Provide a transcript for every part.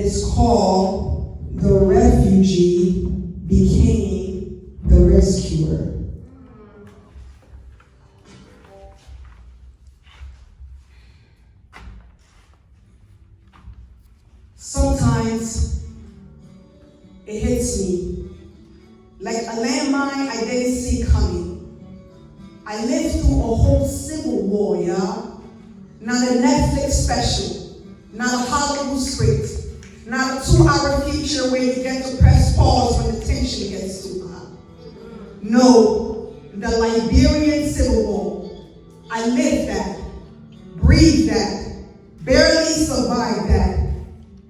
it's called The Refugee Became the Rescuer. Sometimes it hits me like a landmine I didn't see coming. I lived through a whole civil war, y'all. Not a Netflix special, not a Hollywood script, not a 2-hour feature where you get to press pause when the tension gets too high. No, the Liberian Civil War. I lived that, breathed that, barely survived that.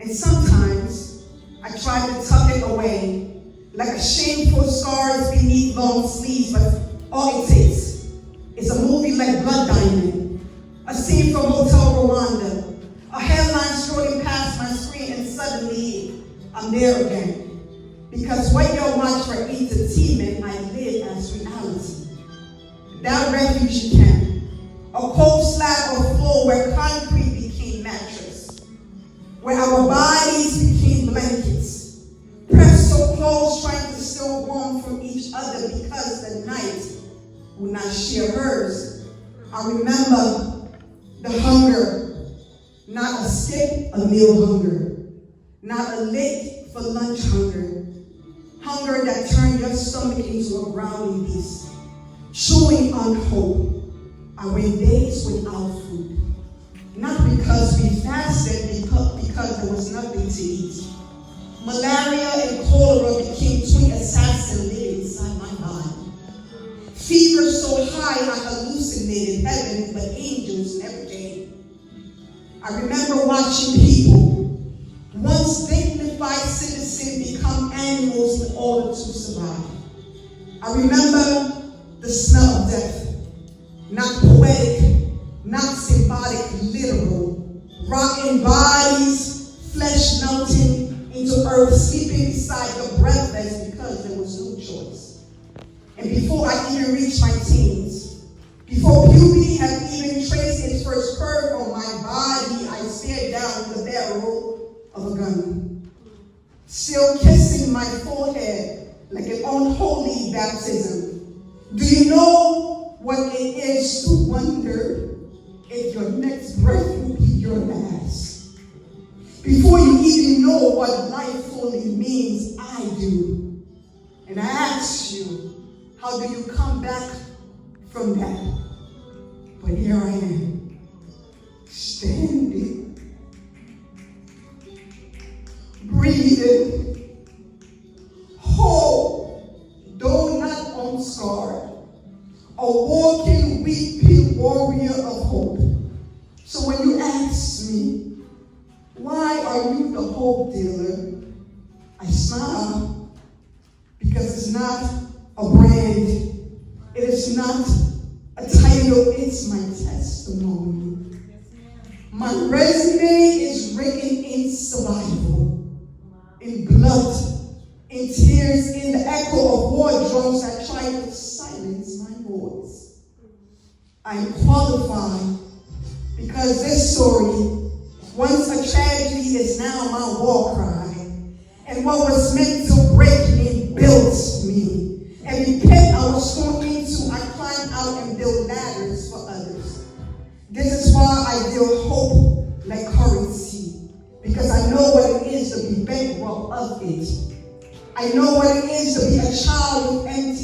And sometimes I try to tuck it away like a shameful scars beneath long sleeves, but all it takes is a movie like Blood Diamond, a scene from Hotel Rwanda, a headline strolling past my screen, and suddenly I'm there again. Because what you watch for entertainment, I live as reality. That refugee camp, a cold slab of floor where concrete became mattress, where our bodies became blankets, pressed so close trying to still warm from each other because the night would not share hers. I remember the hunger, not a skip a meal hunger, not a lick for lunch hunger, hunger that turned your stomach into a growling beast, chewing on hope. I went days without food, not because we fasted, because there was nothing to eat. Malaria and cholera became twin assassins living inside my body. Fever so high I hallucinated heaven, but angels never came. I remember watching people, once dignified citizens, become animals in order to survive. I remember the smell of death, not poetic, not symbolic, literal. Rotten bodies, flesh melting into earth, sleeping beside the breathless because there was no choice. And before I even reached my teens, before puberty had even traced its first curve on my body, I stared down the barrel of a gun, still kissing my forehead like an unholy baptism. Do you know what it is to wonder if your next breath will be your last? Before you even know what life fully means, I do. And I ask you, how do you come back from that? But here I am, standing, breathing, whole, though not unscarred, a walking, weeping warrior of hope. So when you ask me, why are you the hope dealer? I smile, because it's not a brand. It is not a title, it's my testimony. My resume is written in survival, in blood, in tears, in the echo of war drums that try to silence my voice. I am qualified because this story, once a tragedy, is now my war cry. And what was meant to break me built me. Every pit I was thrown into, I climbed out and built ladders for others. This is why I build hope like currency, because I know what it is to be bankrupt of it. I know what it is to be a child with empty